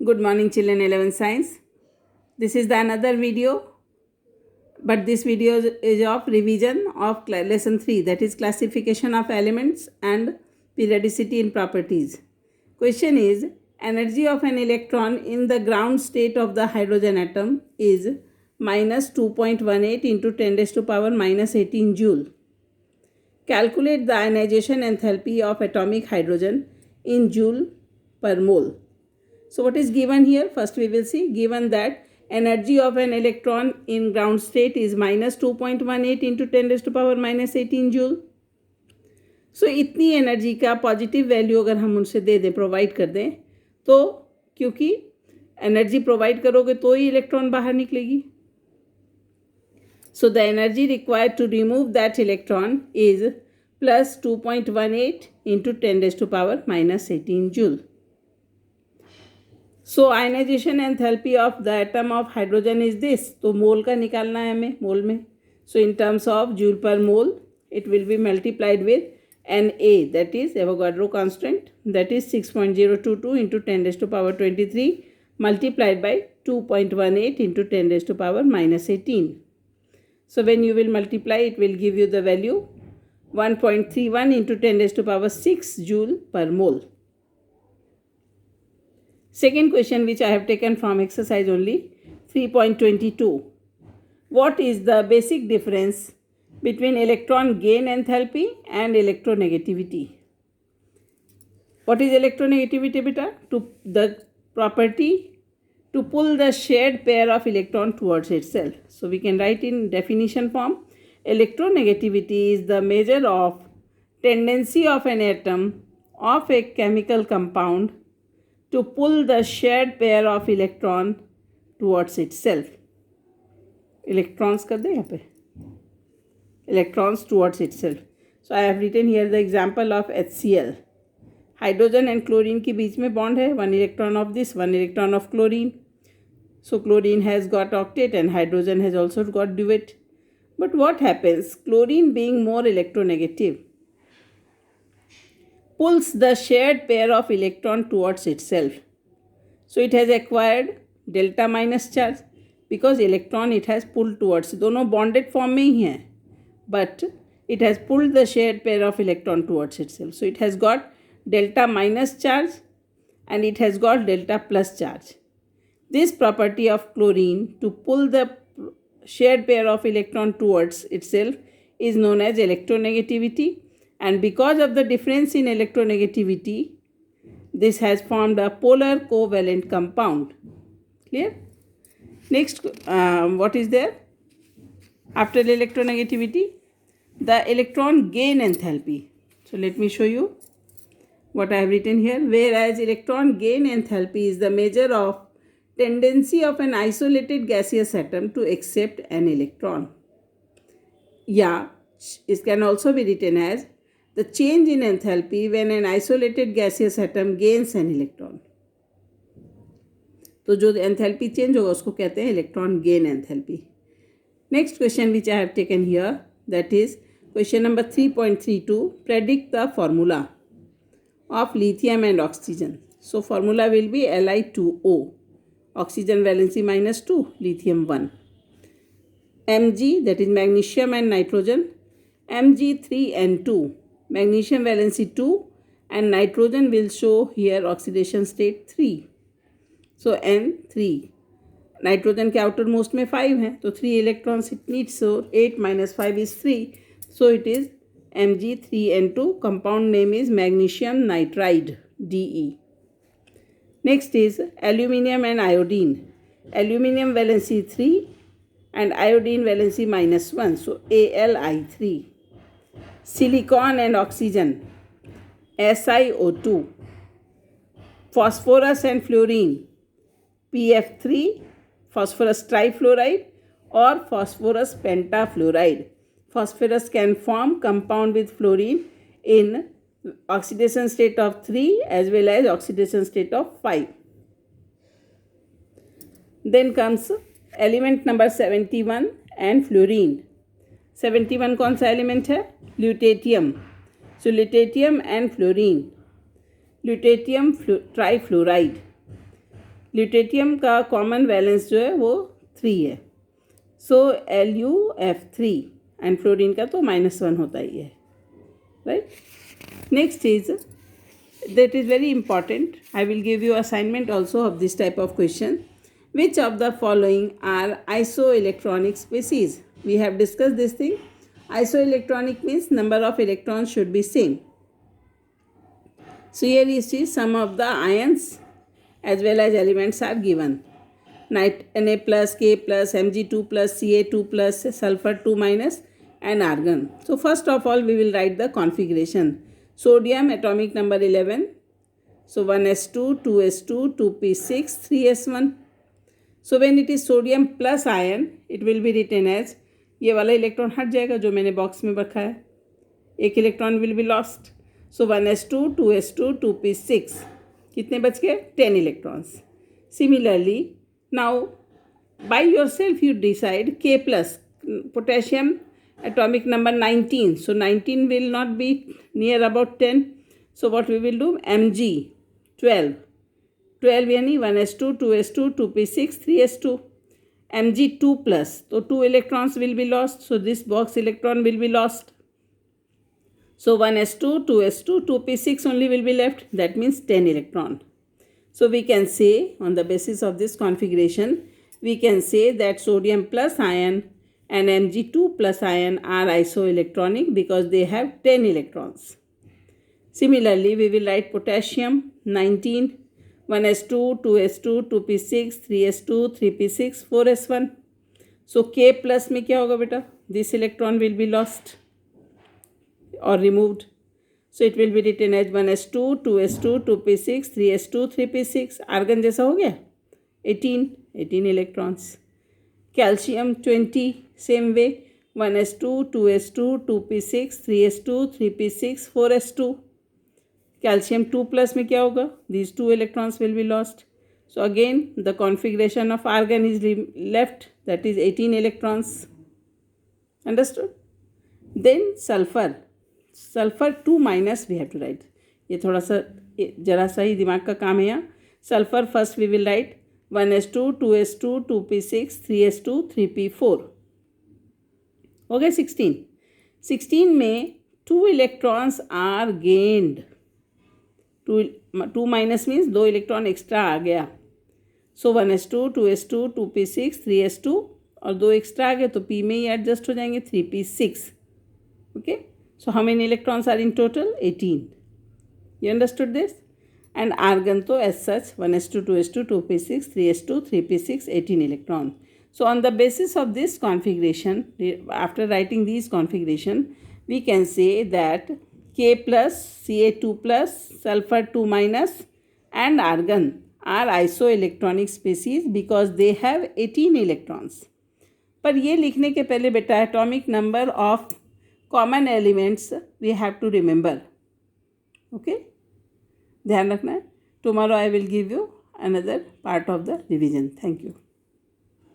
Good morning, children. 11 Science. This is the another video, but this video is of revision of lesson 3, that is classification of elements and periodicity in properties. Question is, energy of an electron in the ground state of the hydrogen atom is minus 2.18 into 10 raised to power minus 18 joule. Calculate the ionization enthalpy of atomic hydrogen in joule per mole. So what is given here? First we will see, given that energy of an electron in ground state is minus 2.18 into 10 raised to power minus 18 joule. So इतनी energy का positive value अगर हम उनसे दे दें, provide कर दें, तो क्योंकि एनर्जी प्रोवाइड करोगे तो ही इलेक्ट्रॉन बाहर निकलेगी. So the energy required to remove that electron is plus 2.18 into 10 raised to power minus 18 joule. So ionization enthalpy of the atom of hydrogen is this. तो मोल का निकालना है हमें, मोल में. So in terms of joule per mole, it will be multiplied with Na, that is Avogadro constant, that is 6.022 into 10 raised to power 23 multiplied by 2.18 into 10 raised to power minus 18. So when you will multiply, it will give you the value 1.31 into 10 raised to power 6 joule per mole. Second question, which I have taken from exercise only, 3.22. What is the basic difference between electron gain enthalpy and electronegativity? What is electronegativity, beta? The property to pull the shared pair of electron towards itself. So we can write in definition form, electronegativity is the measure of tendency of an atom of a chemical compound to pull the shared pair of electron towards itself. Electrons कर दे यहाँ पे, electrons towards itself. So I have written here the example of HCl. Hydrogen and chlorine के बीच में bond है, one electron of this, one electron of chlorine. So chlorine has got octet and hydrogen has also got duet. But what happens? Chlorine being more electronegative pulls the shared pair of electron towards itself. So it has acquired delta minus charge because electron it has pulled towards. दोनों bonded form में ही हैं, but it has pulled the shared pair of electron towards itself. So it has got delta minus charge and it has got delta plus charge. This property of chlorine to pull the shared pair of electron towards itself is known as electronegativity. And because of the difference in electronegativity, this has formed a polar covalent compound. Clear? Next, what is there? After electronegativity, the electron gain enthalpy. So let me show you what I have written here. Whereas electron gain enthalpy is the measure of tendency of an isolated gaseous atom to accept an electron. Yeah, it can also be written as the change in enthalpy when an isolated gaseous atom gains an electron. तो जो enthalpy change होगा उसको कहते हैं electron gain enthalpy. Next question which I have taken here, that is question number 3.32. Predict the formula of lithium and oxygen. So formula will be Li2O. Oxygen valency minus 2, lithium 1. Mg, that is magnesium and nitrogen. Mg3N2. Magnesium valency 2 and nitrogen will show here oxidation state 3. So N3. Nitrogen के outermost में 5 हैं, तो 3 electrons it needs, so 8 minus 5 is 3. So it is Mg3N2. Compound name is magnesium nitride, De. Next is aluminium and iodine. Aluminium valency 3 and iodine valency minus 1, so Ali3. Silicon and oxygen, SiO2. Phosphorus and fluorine, PF3, phosphorus trifluoride or phosphorus pentafluoride. Phosphorus can form compound with fluorine in oxidation state of 3 as well as oxidation state of 5. Then comes element number 71 and fluorine. 71 कौन सा element है? Lutetium. So lutetium and fluorine. Lutetium trifluoride. Lutetium का common valence जो है वो 3 है, सो LuF3, and fluorine का तो -1 होता ही है, right. Next is that is very important. I will give you assignment also of this type of question. Which of the following are isoelectronic species? We have discussed this thing. Isoelectronic means number of electrons should be same. So here you see some of the ions as well as elements are given. Na plus, K plus, Mg2 plus, Ca2 plus, sulfur 2 minus and argon. So first of all we will write the configuration. Sodium atomic number 11. So 1s2, 2s2, 2p6, 3s1. So when it is sodium plus ion, it will be written as, ये वाला electron हट जाएगा जो मैंने box में रखा है, एक electron will be lost. So 1s2, 2s2, 2p6, कितने बच गए? 10 electrons. Similarly now by your self you decide K plus, potassium atomic number 19, so 19 will not be near about 10, so what we will do? Mg 12 यानी 1s2, 2s2, 2p6, 3s2. Mg 2 plus, so 2 electrons will be lost, so this box electron will be lost. So 1s2, 2s2, 2p6 only will be left, that means 10 electron. So we can say on the basis of this configuration, we can say that sodium plus ion and Mg2 plus ion are isoelectronic because they have 10 electrons. Similarly, we will write potassium 19, 1s2, 2s2, 2p6, 3s2, 3p6, 4s1. So K plus में क्या होगा बेटा? This electron will be lost or removed. So it will be written as 1s2, 2s2, 2p6, 3s2, 3p6. Argon जैसा हो गया? 18 electrons. Calcium 20, same way, 1s2, 2s2, 2p6, 3s2, 3p6, 4s2. Calcium 2 plus में क्या होगा? These 2 electrons will be lost. So again the configuration of argon is left, that is 18 electrons. Understood? Then sulfur 2 minus we have to write. ये थोड़ा सा जरा सा ही दिमाग का काम है यहाँ. Sulfur first we will write 1s2, 2s2, 2p6, 3s2, 3p4. हो गए 16 में 2 electrons are gained. 2 minus means 2 electron extra आ गया. So 1s2, 2s2, 2p6, 3s2 और 2 extra आ गए तो p में ही adjust हो जाएंगे 3p6. Okay. So how many electrons are in total? 18. You understood this? And argon to as such 1s2, 2s2, 2p6, 3s2, 3p6, 18 electron. So on the basis of this configuration, after writing these configuration, we can say that K plus, Ca2 plus, sulfur 2 minus and argon are isoelectronic species because they have 18 electrons. पर ये लिखने के पहले बेटा atomic number of common elements we have to remember. Okay? ध्यान रखना है. Tomorrow I will give you another part of the revision. Thank you.